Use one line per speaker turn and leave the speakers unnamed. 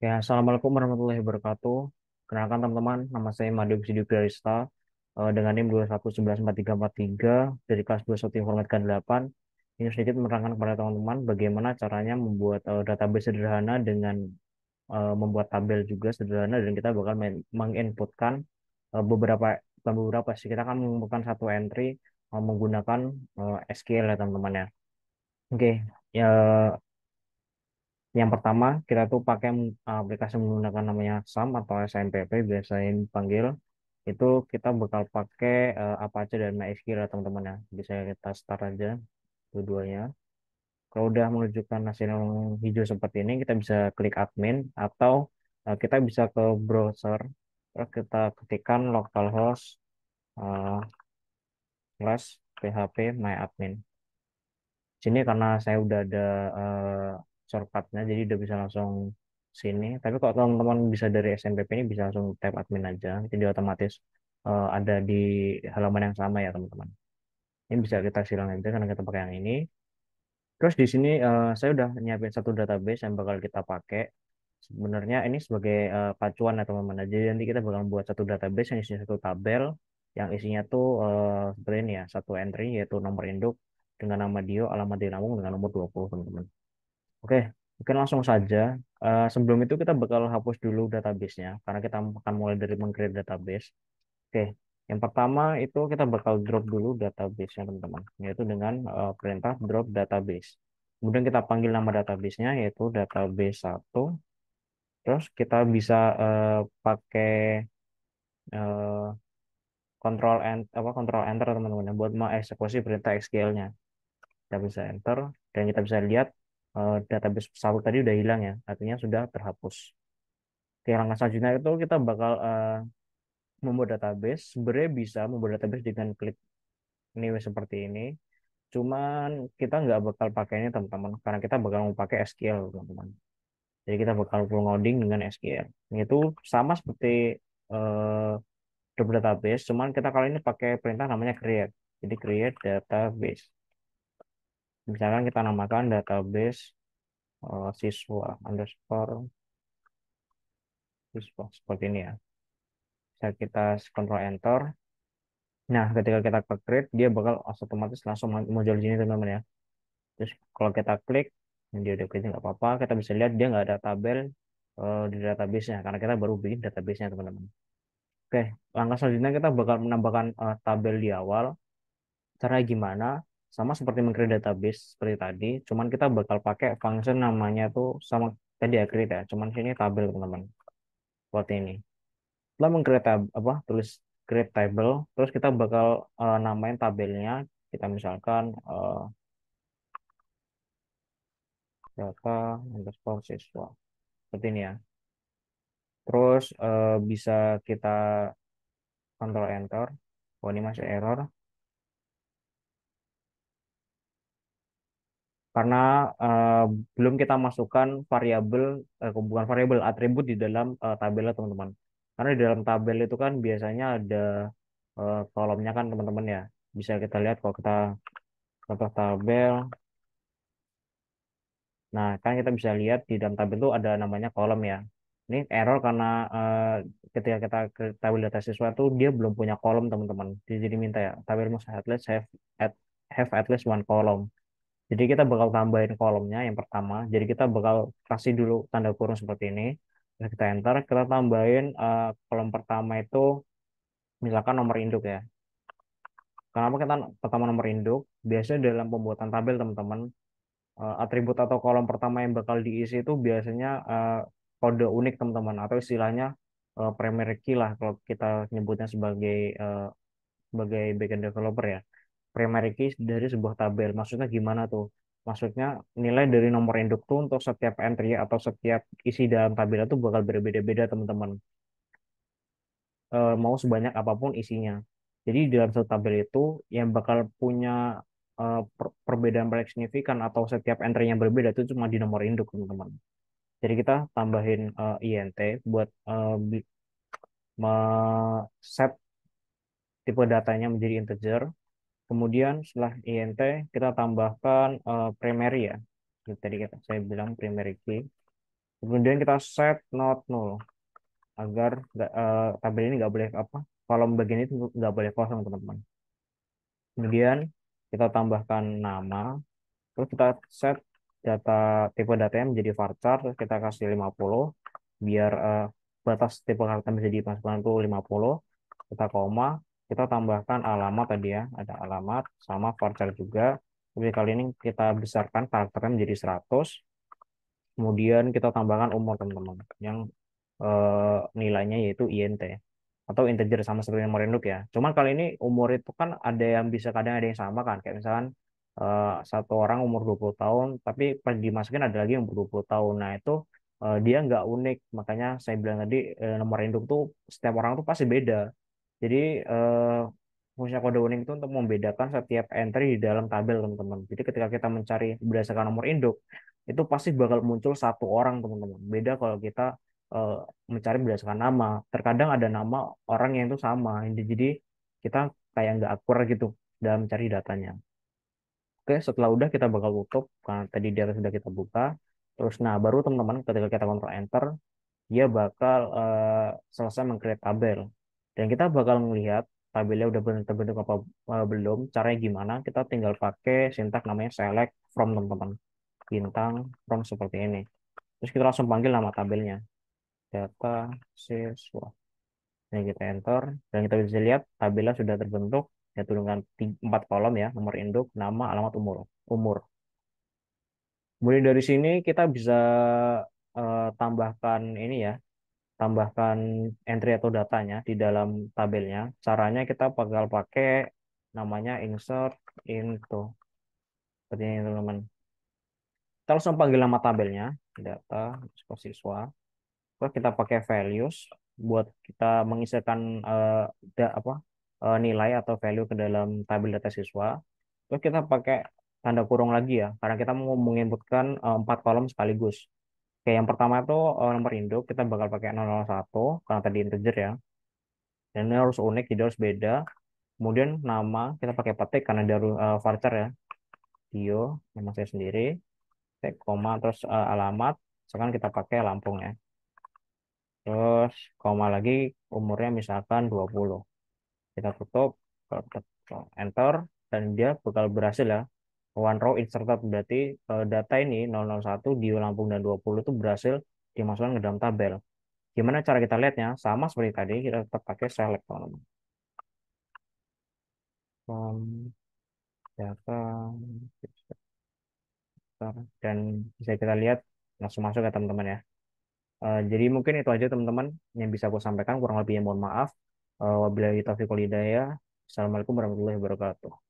Ya, Assalamualaikum warahmatullahi wabarakatuh. Kenalkan teman-teman, nama saya Made Sidik Arista dengan NIM 2194343 dari kelas 21 Informatika 8. Ini sedikit menerangkan kepada teman-teman bagaimana caranya membuat database sederhana dengan membuat tabel juga sederhana dan kita bakal menginputkan beberapa bukan beberapa sih kita akan menginputkan satu entry menggunakan SQL ya teman-teman ya. Oke, ya yang pertama, kita tuh pakai aplikasi menggunakan namanya SAM atau SMPP, biasanya dipanggil. Itu kita bakal pakai Apache dan MySQL ya teman-teman ya. Bisa kita start aja dua-duanya. Kalau udah menunjukkan hasil yang hijau seperti ini, kita bisa klik admin atau kita bisa ke browser. Terus kita ketikkan localhost slash php myadmin. Sini karena saya udah ada shortcutnya, jadi udah bisa langsung sini. Tapi kalau teman-teman bisa dari SNPP ini bisa langsung tab admin aja, jadi otomatis ada di halaman yang sama ya teman-teman. Ini bisa kita silang aja karena kita pakai yang ini. Terus di sini saya udah nyiapin satu database yang bakal kita pakai. Sebenarnya ini sebagai pacuan ya teman-teman. Jadi nanti kita bakal buat satu database yang isinya satu tabel yang isinya tuh seperti ini ya, satu entry yaitu nomor induk dengan nama Dio, alamat di Lampung dengan nomor 20 teman-teman. Oke, mungkin langsung saja. Sebelum itu kita bakal hapus dulu database-nya karena kita akan mulai dari meng-create database. Oke, yang pertama itu kita bakal drop dulu database-nya teman-teman, yaitu dengan perintah drop database. Kemudian kita panggil nama database-nya yaitu database satu. Terus kita bisa pakai eh, control enter teman-teman ya, buat mengeksekusi perintah SQL-nya. Kita bisa enter dan kita bisa lihat database satu tadi udah hilang ya, artinya sudah terhapus. Oke, langkah selanjutnya itu kita bakal membuat database. Sebenarnya bisa membuat database dengan klik new seperti ini. Cuman kita nggak bakal pakai ini teman-teman, karena kita bakal mau pakai SQL teman-teman. Jadi kita bakal full ngoding dengan SQL. Itu sama seperti eh, database, cuman kita kali ini pakai perintah namanya create. Jadi create database. Misalkan kita namakan database siswa underscore siswa seperti ini ya. Bisa kita control enter. Nah, ketika kita ke create, dia bakal otomatis langsung muncul di sini teman-teman ya. Terus kalau kita klik, dia udah klik nggak apa-apa. Kita bisa lihat dia nggak ada tabel di database-nya karena kita baru bikin database-nya teman-teman. Oke, langkah selanjutnya kita bakal menambahkan tabel di awal. Cara gimana? Sama seperti meng-create database seperti tadi, cuman kita bakal pakai function namanya tuh sama tadi ya create ya. Cuman sini tabel teman-teman. Seperti ini. Setelah meng-create tulis create table, terus kita bakal namain tabelnya. Kita misalkan data underscore siswa. Seperti ini ya. Terus bisa kita control enter. Oh ini masih error. Karena eh, belum kita masukkan variabel, bukan variabel, atribut di dalam tabelnya teman-teman. Karena di dalam tabel itu kan biasanya ada kolomnya kan teman-teman ya. Bisa kita lihat kalau kita contoh tabel. Nah, kan kita bisa lihat di dalam tabel itu ada namanya kolom ya. Ini error karena ketika kita ke tabel data siswa itu dia belum punya kolom teman-teman. Jadi minta ya tabel must have at least one column. Jadi kita bakal tambahin kolomnya yang pertama. Jadi kita bakal kasih dulu tanda kurung seperti ini. Terus kita enter, kita tambahin kolom pertama itu misalkan nomor induk ya. Kenapa kita pertama nomor induk? Biasanya dalam pembuatan tabel teman-teman, atribut atau kolom pertama yang bakal diisi itu biasanya kode unik teman-teman atau istilahnya primary key lah kalau kita nyebutnya sebagai backend developer ya. Primary key dari sebuah tabel. Maksudnya gimana tuh? Maksudnya nilai dari nomor induk tuh untuk setiap entry atau setiap isi dalam tabel itu bakal berbeda-beda teman-teman. Mau sebanyak apapun isinya. Jadi di dalam satu tabel itu yang bakal punya perbedaan paling signifikan atau setiap entry yang berbeda itu cuma di nomor induk teman-teman. Jadi kita tambahin int buat set tipe datanya menjadi integer. Kemudian setelah int kita tambahkan primary ya. Jadi tadi saya bilang primary key. Kemudian kita set not null agar tabel ini nggak boleh apa, kolom bagian itu nggak boleh kosong teman-teman. Kemudian kita tambahkan nama, terus kita set tipe datanya menjadi varchar, terus kita kasih 50 biar batas tipe kata bisa dimasukkan itu 50. Kita koma, kita tambahkan alamat tadi ya, ada alamat sama varchar juga. Tapi kali ini kita besarkan karakternya menjadi 100. Kemudian kita tambahkan umur teman-teman yang nilainya yaitu int atau integer sama seperti nomor induk ya. Cuman kali ini umur itu kan ada yang bisa kadang ada yang sama kan. Kayak misalkan satu orang umur 20 tahun tapi pas dimasukin ada lagi yang umur 20 tahun. Nah, itu dia nggak unik. Makanya saya bilang tadi nomor induk tuh setiap orang tuh pasti beda. Jadi fungsi kode unik itu untuk membedakan setiap entry di dalam tabel teman-teman. Jadi ketika kita mencari berdasarkan nomor induk, itu pasti bakal muncul satu orang teman-teman. Beda kalau kita eh, mencari berdasarkan nama. Terkadang ada nama orang yang itu sama. Jadi kita kayak nggak akurat gitu dalam mencari datanya. Oke, setelah udah kita bakal tutup karena tadi dia sudah kita buka. Terus nah baru teman-teman ketika kita kontrol enter dia bakal selesai meng-create tabel. Dan kita bakal melihat tabelnya udah terbentuk apa belum, caranya gimana, kita tinggal pakai sintak namanya select from teman-teman. Bintang from seperti ini. Terus kita langsung panggil nama tabelnya, data siswa. Dan kita enter, dan kita bisa lihat tabelnya sudah terbentuk, ya dengan 4 kolom ya, nomor induk, nama, alamat, umur. Kemudian dari sini kita bisa tambahkan ini ya, tambahkan entry atau datanya di dalam tabelnya. Caranya kita bakal pakai namanya insert into. Seperti ini teman-teman. Kita langsung panggil nama tabelnya, data siswa. Terus kita pakai values buat kita mengisirkan nilai atau value ke dalam tabel data siswa. Terus kita pakai tanda kurung lagi ya, karena kita mau menginputkan 4 kolom sekaligus. Kayak yang pertama itu nomor induk, kita bakal pakai 001 karena tadi integer ya. Dan ini harus unik, jadi harus beda. Kemudian nama kita pakai petik karena dia harus varchar ya. Dio, nama saya sendiri. Tek, koma, terus alamat. Sekarang kita pakai Lampung ya. Terus koma lagi umurnya misalkan 20. Kita tutup, kalau kita enter, dan dia bakal berhasil ya. One row inserted berarti data ini 001, Dio, Lampung, dan 20 itu berhasil dimasukkan ke dalam tabel. Gimana cara kita lihatnya? Sama seperti tadi, kita tetap pakai select teman-teman. Data dan bisa kita lihat langsung masuk ya teman-teman ya. Jadi mungkin itu aja teman-teman yang bisa aku sampaikan, kurang lebihnya mohon maaf. Wabillahi taufiq wal hidayah. Assalamualaikum warahmatullahi wabarakatuh.